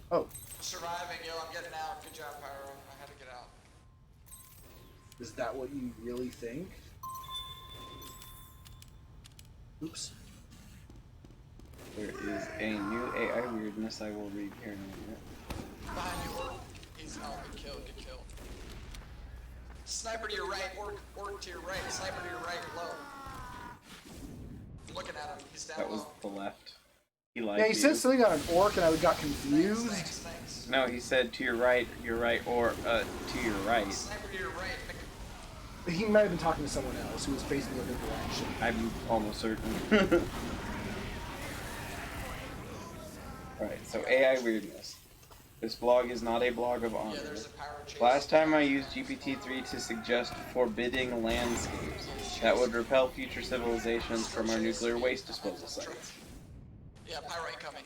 Oh, Surviving, yo, I'm getting out. Good job, Pyro. I had to get out. is that what you really think? Oops. There is a new AI weirdness I will read here in a minute. Behind you, Orc. He's, oh, good kill, good kill. Sniper to your right, Orc to your right, sniper to your right, low. I'm looking at him, he's down That was low. the left. He lied Yeah, he to said you. something on an orc, and I got confused. Thanks. No, he said to your right, or to your right. Sniper to your right. He might have been talking to someone else who was facing the other direction. I'm almost certain. Alright, so AI weirdness. This blog is not a blog of honor. Yeah, there's a Pyro chase. Last time I used GPT-3 to suggest forbidding landscapes that would repel future civilizations from our nuclear waste disposal sites. Yeah, Pyro incoming.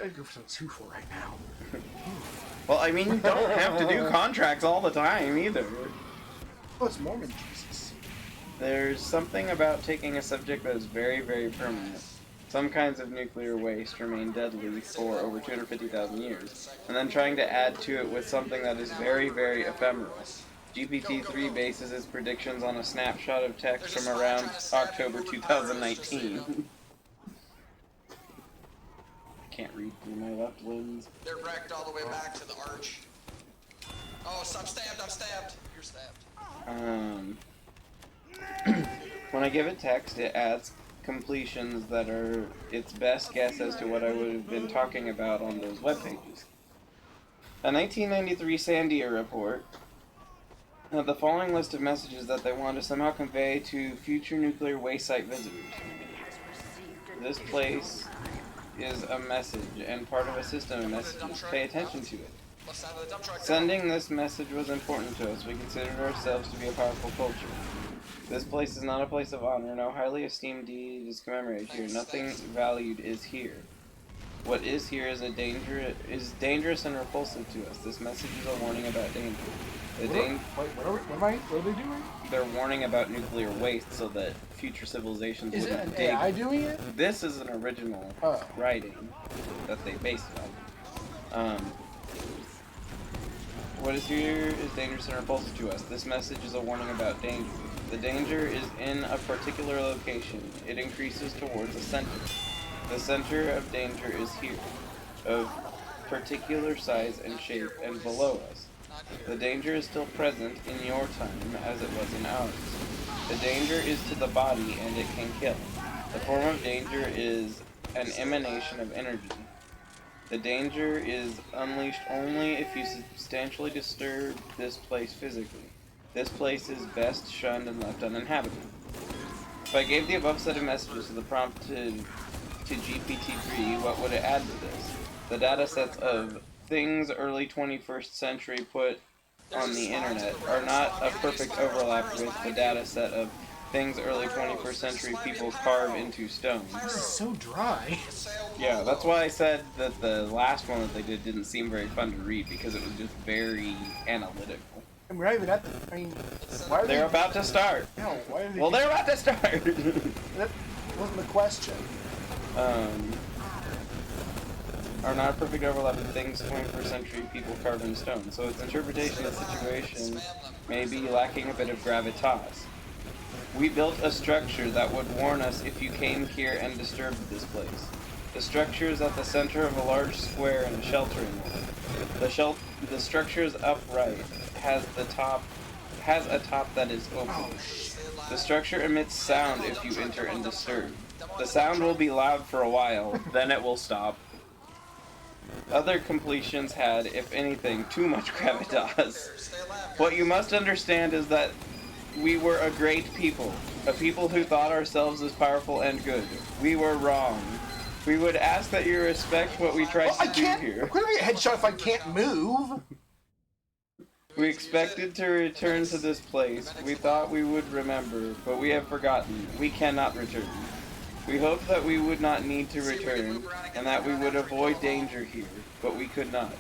I'd go for some 2-4 right now. Well, I mean, you don't have to do contracts all the time either. Oh, it's Mormon Jesus. There's something about taking a subject that is very, very permanent. Some kinds of nuclear waste remain deadly for over 250,000 years, and then trying to add to it with something that is very, very ephemeral. GPT-3 bases its predictions on a snapshot of text from around October 2019. Can't read through my left limbs. They're wrecked all the way back to the arch. Oh, so I'm stabbed. You're stabbed. When I give it text, it adds completions that are its best guess as to what I would have been talking about on those web pages. A 1993 Sandia report had the following list of messages that they want to somehow convey to future nuclear waste site visitors. This place is a message and part of a system of messages. Pay attention to it. Sending this message was important to us. We considered ourselves to be a powerful culture. This place is not a place of honor. No highly esteemed deity is commemorated here. Nothing valued is here. What is here is dangerous and repulsive to us. This message is a warning about danger. What are they doing? They're warning about nuclear waste so that future civilizations Is it wouldn't an dig. AI doing it? This is an original writing that they based it on. What is here is dangerous and repulsive to us. This message is a warning about danger. The danger is in a particular location. It increases towards the center. The center of danger is here, of particular size and shape, and below us. The danger is still present in your time as it was in ours. The danger is to the body and it can kill. The form of danger is an emanation of energy. The danger is unleashed only if you substantially disturb this place physically. This place is best shunned and left uninhabited. If I gave the above set of messages to the prompt to GPT-3, what would it add to this? The data sets of things early 21st century put on the internet are not a perfect overlap with the data set of things early 21st century people carve into stone. This is so dry. Yeah, that's why I said that the last one that they did didn't seem very fun to read, because it was just very analytical. And we're not even at the, I mean, why are They're about to start. No, why are they... Well, they're about to start! That wasn't the question. Are not a perfect overlap of things 21st century people carve in stone, so its interpretation of the situation may be lacking a bit of gravitas. We built a structure that would warn us if you came here and disturbed this place. The structure is at the center of a large square and a sheltering wall. The structure is upright, has a top that is open. The structure emits sound if you enter and disturb. The sound will be loud for a while, then it will stop. Other completions had, if anything, too much gravitas. What you must understand is that we were a great people, a people who thought ourselves as powerful and good. We were wrong. We would ask that you respect what we tried to do here. I'm gonna get a headshot if I can't move. We expected to return to this place. We thought we would remember, but we have forgotten. We cannot return. We hoped that we would not need to return, and that we would avoid danger here, but we could not.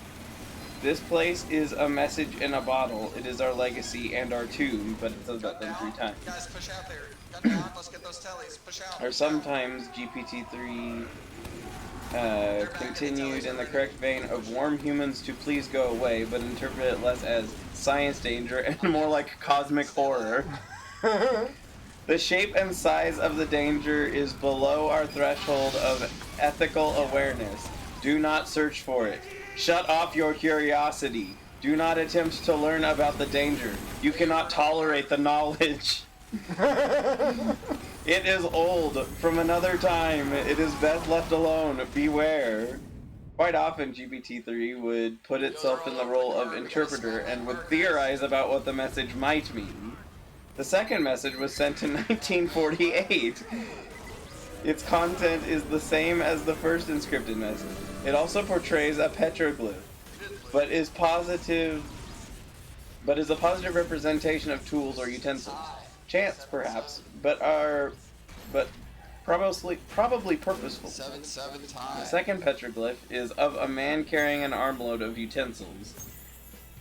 This place is a message in a bottle. It is our legacy and our tomb, but it says that thing 3 times. Guys, push out there. Gun down, let's get those tellies. Push out. Or sometimes GPT-3 continued in the correct vein of warn humans to please go away, but interpret it less as science danger and more like cosmic horror. The shape and size of the danger is below our threshold of ethical awareness. Do not search for it. Shut off your curiosity. Do not attempt to learn about the danger. You cannot tolerate the knowledge. It is old, from another time. It is best left alone. Beware. Quite often, GPT-3 would put itself in the role of interpreter and would theorize about what the message might mean. The second message was sent in 1948. Its content is the same as the first encrypted message. It also portrays a petroglyph, but is a positive representation of tools or utensils. Chance, perhaps, but probably purposeful. 7 The times. second petroglyph is of a man carrying an armload of utensils.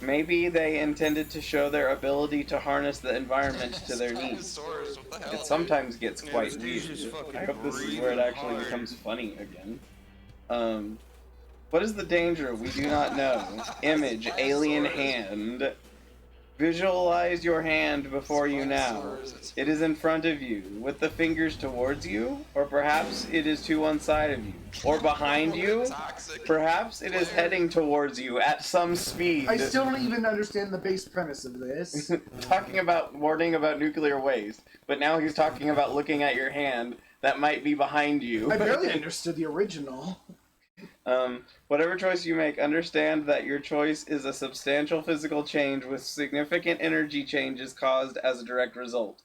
Maybe they intended to show their ability to harness the environment to their needs. Dinosaurs, what the hell? It sometimes gets quite this weird. dude's just fucking I hope this is where it actually breathing becomes funny again. What is the danger? We do not know. Image, alien hand. Visualize your hand before you now. It is in front of you, with the fingers towards you, or perhaps it is to one side of you, or behind you. Toxic. Perhaps it is heading towards you at some speed. I still don't even understand the base premise of this. Talking about warning about nuclear waste, but now he's talking about looking at your hand that might be behind you. I barely understood the original. Whatever choice you make, understand that your choice is a substantial physical change with significant energy changes caused as a direct result.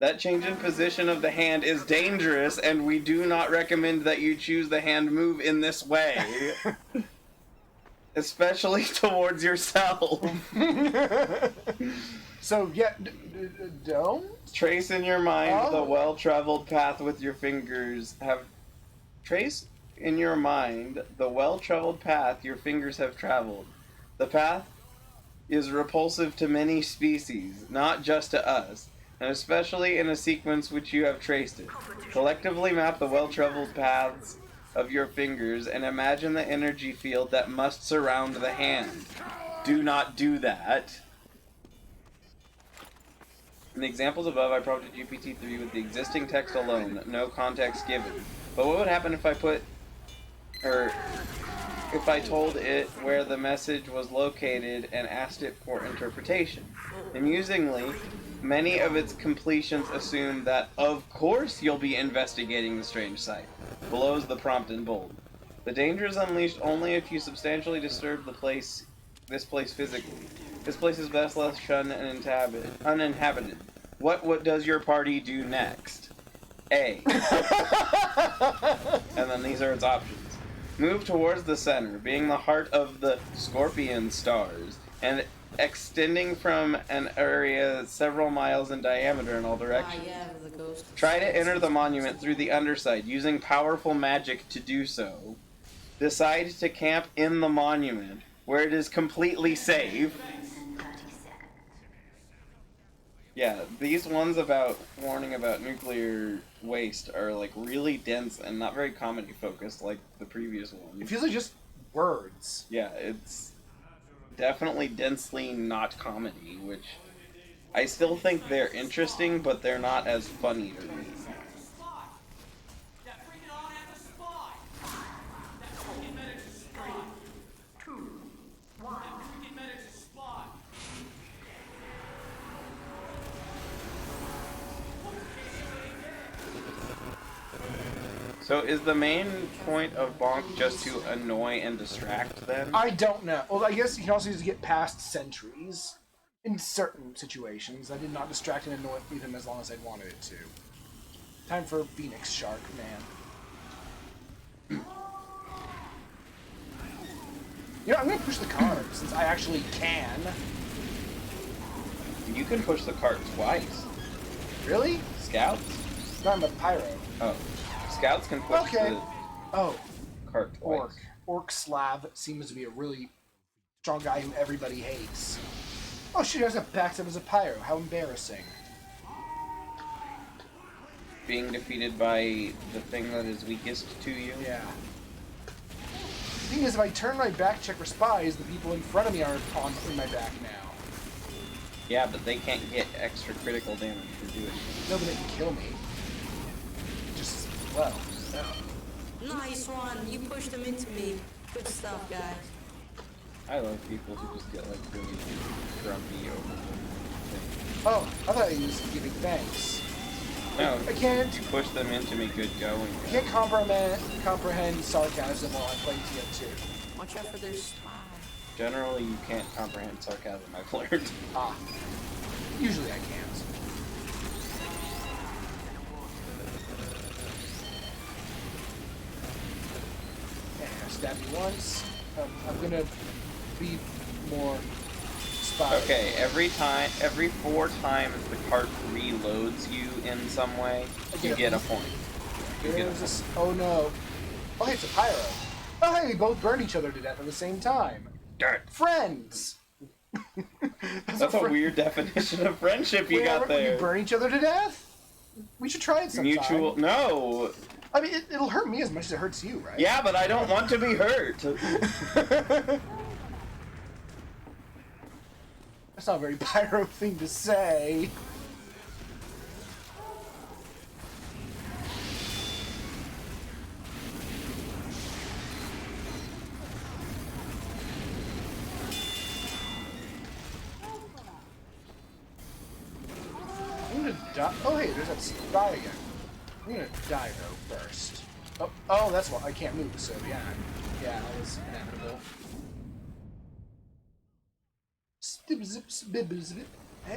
That change in position of the hand is dangerous, and we do not recommend that you choose the hand move in this way. Especially towards yourself. So, yeah, don't? Trace in your mind the Oh. well-traveled path with your fingers Trace in your mind the well-traveled path your fingers have traveled. The path is repulsive to many species, not just to us, and especially in a sequence which you have traced it. Collectively map the well-traveled paths of your fingers and imagine the energy field that must surround the hand. Do not do that. In the examples above, I prompted GPT-3 with the existing text alone, no context given. But what would happen if I told it where the message was located and asked it for interpretation? Amusingly, many of its completions assume that, of course, you'll be investigating the strange site. Below is the prompt in bold. The danger is unleashed only if you substantially disturb this place physically. This place is best left shunned and uninhabited. What does your party do next? A. And then these are its options. Move towards the center, being the heart of the Scorpion stars, and extending from an area several miles in diameter in all directions. Try to enter the monument through the underside, using powerful magic to do so. Decide to camp in the monument, where it is completely safe. Yeah, these ones about warning about nuclear waste are like really dense and not very comedy focused like the previous It ones. feels like just words. Yeah, it's definitely densely not comedy, which I still think they're interesting, but they're not as funny to me. So is the main point of Bonk just to annoy and distract then? I don't know. Well, I guess you can also use to get past sentries. In certain situations, I did not distract and annoy them as long as I wanted it to. Time for Phoenix Shark, man. You know, I'm gonna push the card since I actually can. You can push the cart twice. Really? Scouts? Not the pyro. Oh. Scouts can push Okay. the Oh, cart twice. Orc Slav seems to be a really strong guy who everybody hates. Oh, she has a backstab as a pyro. How embarrassing. Being defeated by the thing that is weakest to you. Yeah. thing is, if I turn my back, check for spies, the people in front of me are in my back now. Yeah, but they can't get extra critical damage for doing it. No, but they can kill me. Just, well, no. Nice one. You pushed them into me. Good stuff, guys. I love people who just get like really grumpy over things. Oh, I thought he was giving thanks. No, I can't push them into me good going. I can't comprehend sarcasm while I'm playing TF2. Watch out for their spy. Generally, you can't comprehend sarcasm, I've learned. Ah. Usually I can't. Yeah, stab you once. I'm gonna be more spy. Okay, every 4 times the cart reloads you in some way, you get a point. You get a There's this. point. Oh no. Oh, hey, it's a pyro. Oh, hey, we both burned each other to death at the same time. Darn. Friends! That's a weird definition of friendship you got We there. burn each other to death? We should try it sometime. Mutual. No! I mean, it'll hurt me as much as it hurts you, right? Yeah, but I don't want to be hurt. That's not a very pyro thing to say. I'm gonna die. Oh, hey, there's that spy again. I'm gonna die though first. Oh, that's why I can't move. So yeah, that was inevitable.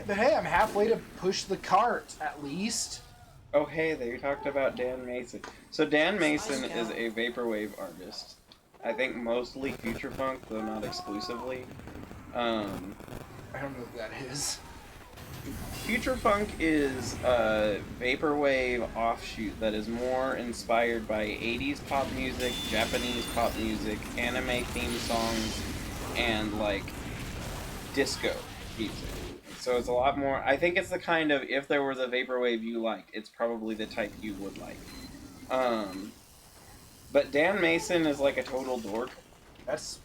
But hey, I'm halfway to push the cart at least. Oh, hey there, you talked about Dan Mason. So Dan Mason is a vaporwave artist. I think mostly future funk, though not exclusively. I don't know what that is. Future funk is a vaporwave offshoot that is more inspired by 80s pop music, Japanese pop music, anime theme songs, and like disco music. So it's a lot more. I think it's the kind of, if there was a vaporwave you liked, it's probably the type you would like. But Dan Mason is like a total dork. That's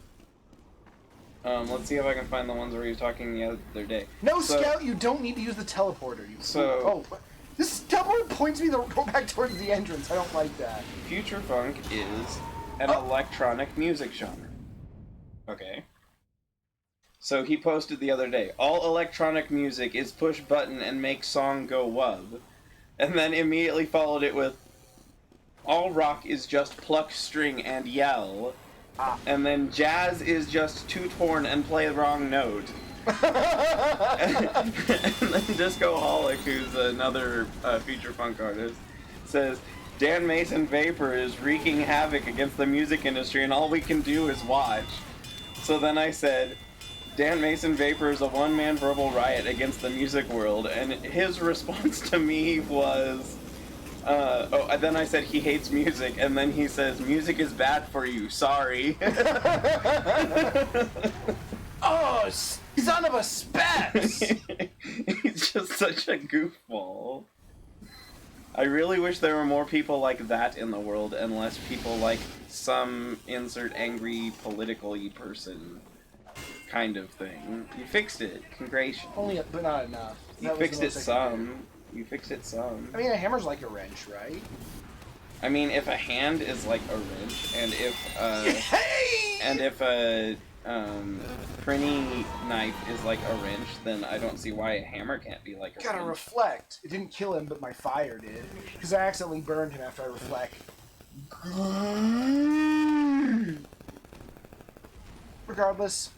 Let's see if I can find the ones where he was talking the other day. no, So- Scout. You don't need to use the teleporter. You So- oh, this teleporter points me to go back towards the entrance. I don't like that. Future funk is an electronic music genre. Okay. So he posted the other day, all electronic music is push button and make song go wub. And then immediately followed it with, all rock is just pluck string and yell. And then jazz is just toot horn and play the wrong note. And then Discoholic, who's another future funk artist, says, Dan Mason Vapor is wreaking havoc against the music industry and all we can do is watch. So then I said, Dan Mason Vapor is a one-man verbal riot against the music world, and his response to me was, and then I said he hates music, and then he says, music is bad for you, sorry. Oh, son of a spats! He's just such a goofball. I really wish there were more people like that in the world, and less people like some insert angry political-y person kind of thing. You fixed it. Congrats. Only, but not enough. You That was fixed the it most I could do. some. You fixed it some. I mean, a hammer's like a wrench, right? I mean, if a hand is like a wrench, and if Hey! and if a printy knife is like a wrench, then I don't see why a hammer can't be like a Gotta wrench. reflect. It didn't kill him, but my fire did. Because I accidentally burned him after I reflect. Regardless,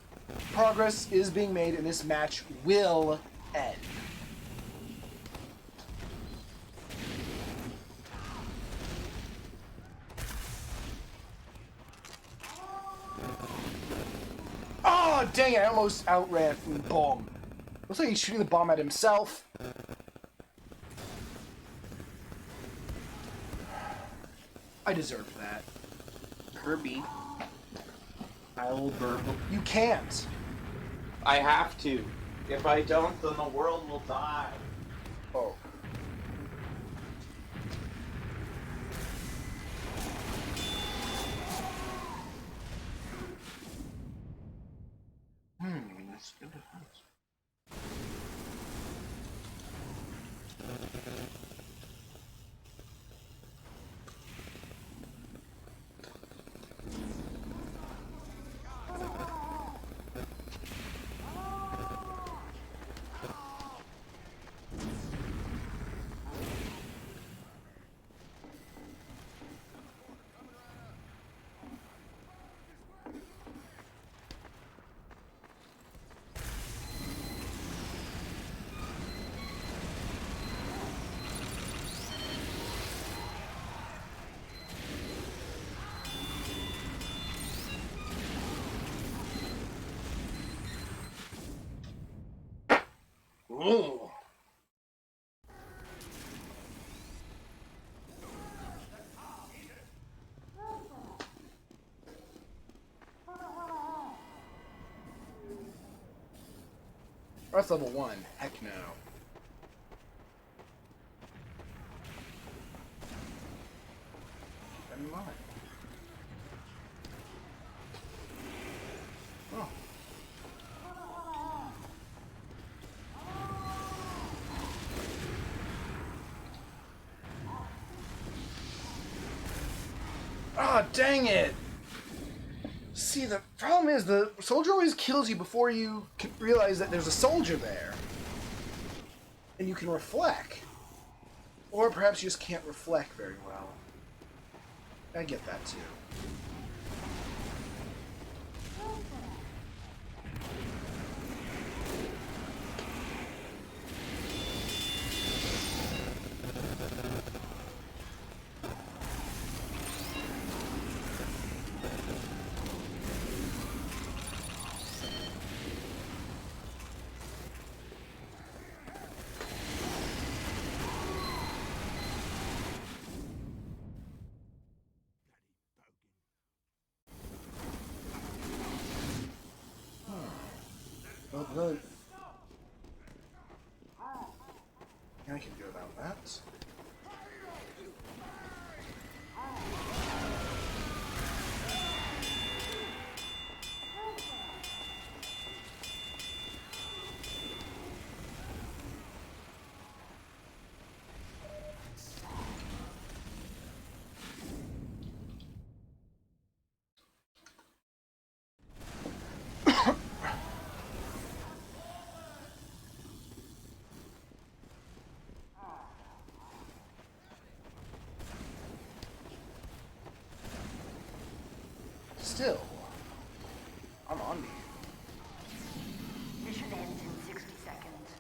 progress is being made, and this match will end. Oh, dang it, I almost outran from the bomb. Looks like he's shooting the bomb at himself. I deserve that. Kirby. I will burp. You can't. I have to. If I don't, then the world will die. Oh. defense. Good defense. Ooh. That's level 1. Heck no. Never mind. Oh. Ah, dang it! See, the problem is the soldier always kills you before you can realize that there's a soldier there. And you can reflect. Or perhaps you just can't reflect very well. I get that too. Well, good. I can do about that. Still, I'm on to you. Mission ends in 60 seconds.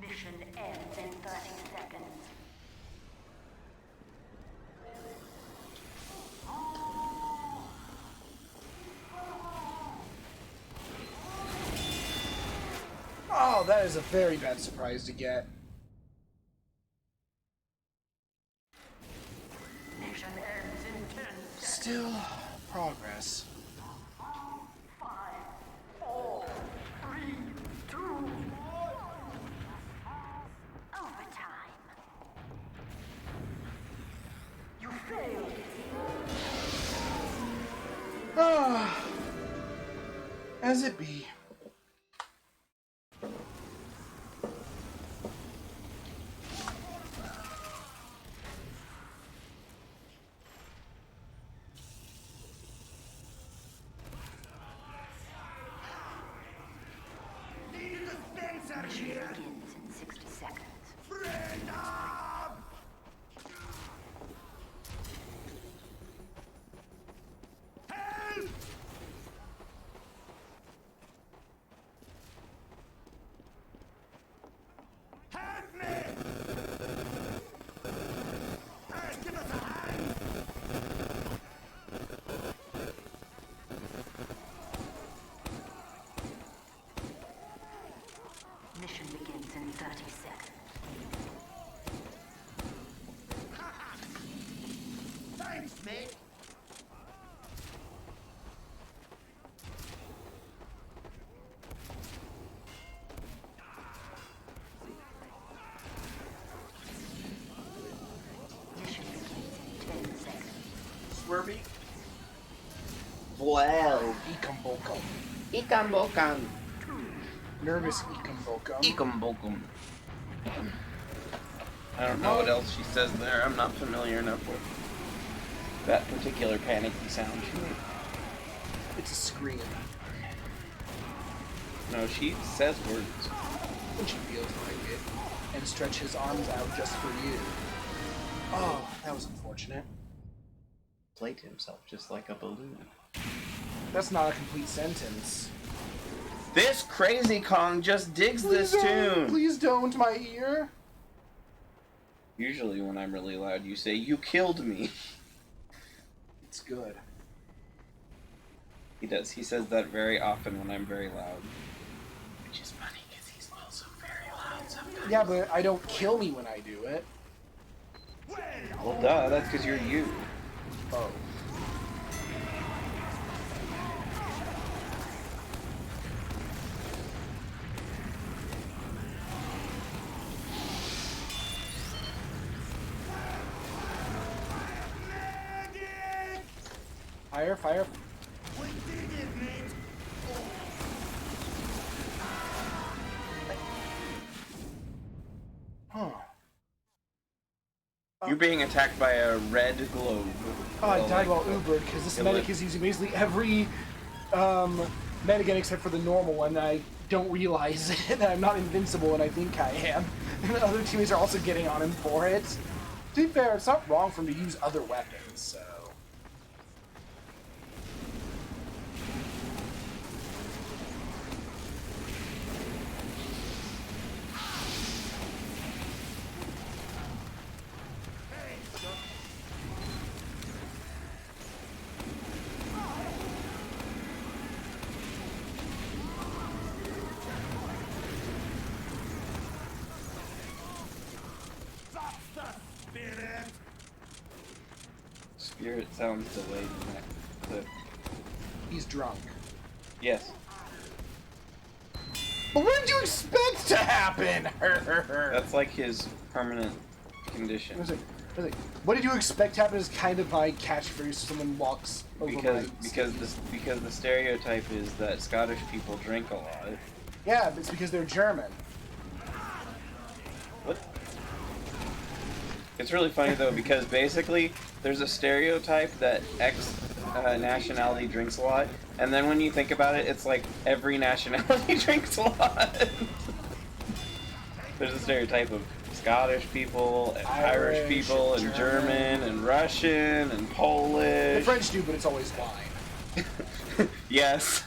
Mission ends in 30 seconds. Oh, that is a very bad surprise to get. Mission ends in 10 seconds. Still, progress. 5, 4, 3, 2. Overtime. You failed. Ah, as it be. Mission begins in 60 seconds. Mission begins in 30 seconds. Thanks, mate. Mission complete. 10 seconds. Swerby. Well. Ikambokum. Ikambokum. Nervous Ikambokum. Ikambokum. I don't know what else she says there. I'm not familiar enough with that particular panicky sound she made. It's a scream. No, she says words. When she feels like it. And stretch his arms out just for you. Oh, that was unfortunate. Inflate himself just like a balloon. That's not a complete sentence. This crazy Kong just digs this tune. Please don't, my ear. Usually when I'm really loud, you say, "You killed me." It's good. He does. He says that very often when I'm very loud. Which is funny because he's also very loud sometimes. Yeah, but I don't kill me when I do it. Well, duh. That's because you're you. Oh. Fire, fire. We did it, mate. Huh. You're being attacked by a red globe. Oh, I died while Ubered because this medic is using basically every medigan except for the normal one. And I don't realize that I'm not invincible and I think I am. And other teammates are also getting on him for it. To be fair, it's not wrong for him to use other weapons, so. Spirit sounds delayed in that clip. He's drunk. Yes. But what did you expect to happen? That's like his permanent condition. What did you expect to happen is kind of my catchphrase if someone walks over Because the stereotype is that Scottish people drink a lot. Yeah, but it's because they're German. What? It's really funny though because basically there's a stereotype that X nationality drinks a lot, and then when you think about it, it's like every nationality drinks a lot. There's a stereotype of Scottish people and Irish people and German and Russian and Polish. The French do, but it's always wine. Yes.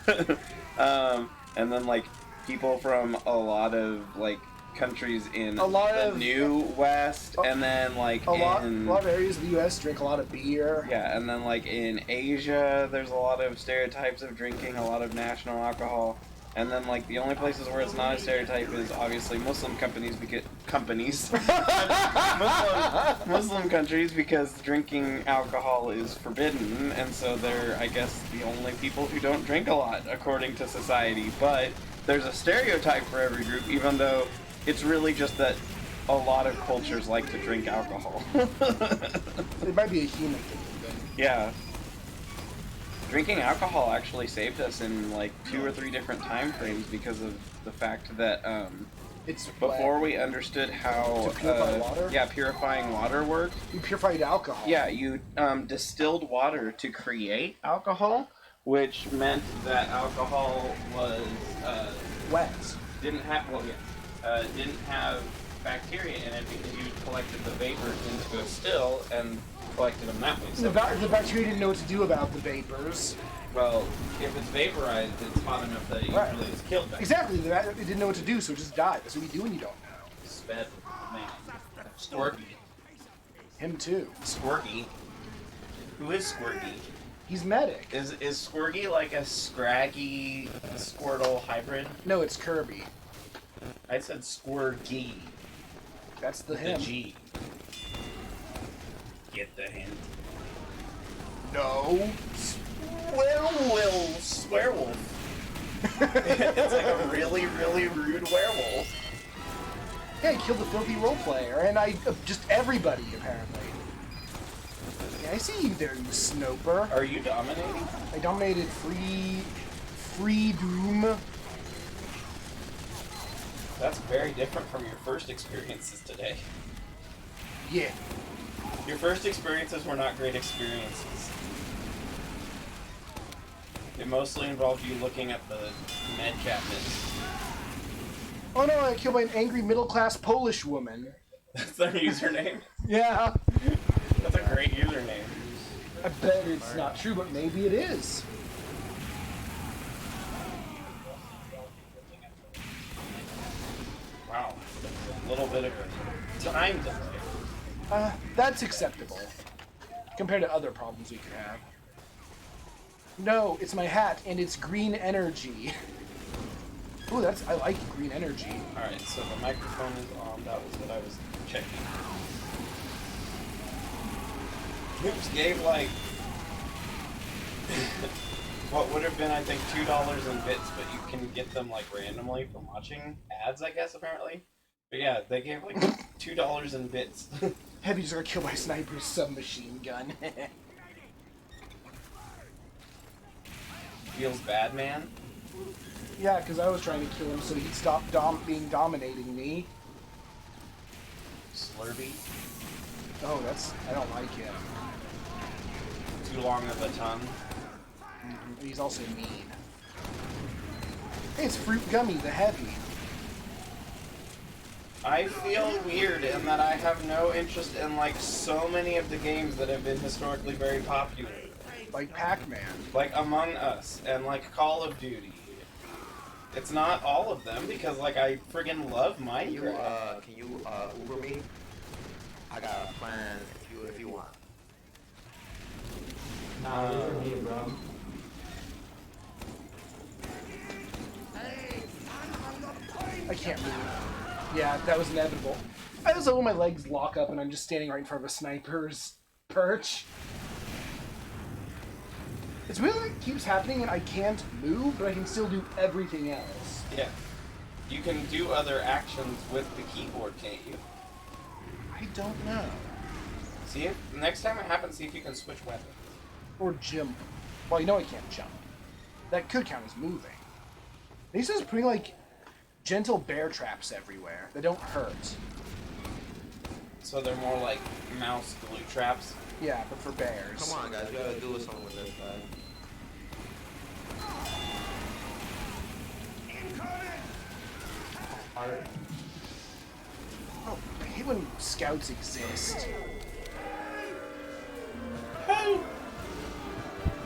And then like people from a lot of like countries in the New West, and then like a lot of areas of the U.S. drink a lot of beer. Yeah, and then like in Asia, there's a lot of stereotypes of drinking a lot of national alcohol. And then like the only places where it's not a stereotype is obviously Muslim Muslim countries, because drinking alcohol is forbidden, and so they're, I guess, the only people who don't drink a lot according to society. But there's a stereotype for every group, even though it's really just that a lot of cultures like to drink alcohol. It might be a human thing. Yeah. Drinking alcohol actually saved us in like 2 or 3 different time frames because of the fact that it's before we understood how purifying water worked. You purified alcohol. Yeah, you distilled water to create alcohol, which meant that alcohol was wet. Didn't have bacteria in it because you collected the vapors into a still and collected them that way. So the bacteria didn't know what to do about the vapors. well, if it's vaporized, it's hot enough that it usually is killed bacteria. Exactly. It didn't know what to do, so it just died. That's what you do when you don't know. Sped, man. Squirky. Him too. Squirky. Who is Squirky? He's medic. Is Squirky like a Scraggy Squirtle hybrid? No, it's Kirby. I said Squirgy. That's the The him. G. Get the hint. No. Werewolf. It's like a really, really rude werewolf. Yeah, I killed the filthy role player, and just everybody apparently. Yeah, I see you there, you Snoper. Are you dominating? I dominated free Doom. That's very different from your first experiences today. Yeah. Your first experiences were not great experiences. It mostly involved you looking at the med cabinets. Oh no, I killed by an angry middle-class Polish woman. That's their username. Yeah. That's a great username. I bet it's not true, but maybe it is. Wow. A little bit of time delay. That's acceptable. Compared to other problems we could have. No, it's my hat, and it's green energy. Ooh, I like green energy. Alright, so the microphone is on. That was what I was checking. Oops, gave like what would have been, I think, $2 in bits, but you can get them like randomly from watching ads, I guess, apparently. But yeah, they gave like $2 in bits. Heavy just got killed by a sniper's submachine gun. Feels bad, man. Yeah, because I was trying to kill him so he'd stop dominating me. Slurpee. Oh, I don't like him. Too long of a tongue. He's also mean. Hey, it's Fruit Gummy, the heavy. I feel weird in that I have no interest in like so many of the games that have been historically very popular. Like Pac-Man. Like Among Us and like Call of Duty. It's not all of them because like I friggin' love Minecraft. Can you Uber me? I got a plan if you want. Nah, these are me, bro. I can't move. Yeah, that was inevitable. I just let my legs lock up and I'm just standing right in front of a sniper's perch. It's weird that it keeps happening and I can't move, but I can still do everything else. Yeah. You can do other actions with the keyboard, can't you? I don't know. See if next time it happens, see if you can switch weapons. Or jump. Well, you know I can't jump. That could count as moving. He's just putting, like, gentle bear traps everywhere. They don't hurt. So they're more like mouse glue traps. Yeah, but for bears. Come on, guys, we gotta do something with this guy. Oh, I hate when scouts exist. Help!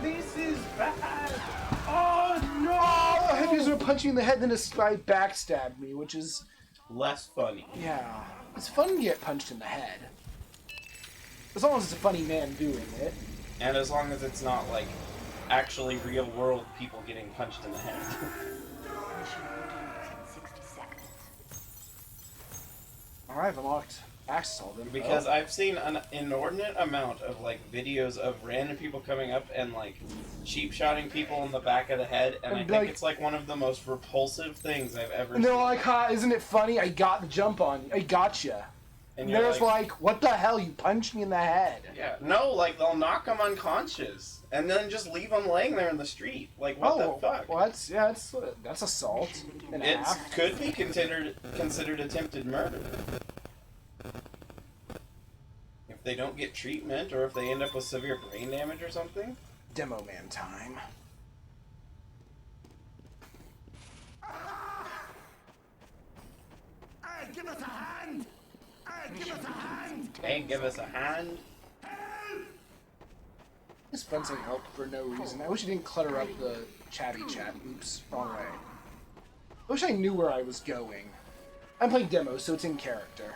This is bad! Oh no! I had to punch you in the head, then this guy backstabbed me, which is... Less funny. Yeah. It's fun to get punched in the head. As long as it's a funny man doing it. And as long as it's not like actually real world people getting punched in the head. Mission begins in 60 seconds. Alright, I've unlocked access all them. Because I've seen an inordinate amount of like videos of random people coming up and like cheap shotting people in the back of the head, and I think like, it's like one of the most repulsive things I've ever And seen. they're like, ha, isn't it funny? I got the jump on you. I gotcha. And And you're they're just like, what the hell? You punched me in the head. yeah, no, like they'll knock them unconscious and then just leave them laying there in the street. Like what the fuck? Well, that's assault. And a It half. could be considered attempted murder. If they don't get treatment, or if they end up with severe brain damage or something. Demo man time. Hey, give us a hand! Hey, give us a hand! Hey, give us a hand. This fun saying help for no reason. I wish I didn't clutter up the chatty chat. Oops, wrong way. I wish I knew where I was going. I'm playing demo, so it's in character.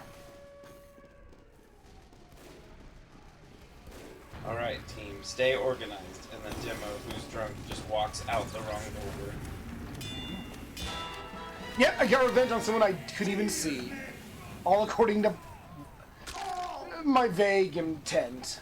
Alright, team, stay organized, and the demo who's drunk just walks out the wrong door. Yeah, I got revenge on someone I couldn't even see. All according to my vague intent.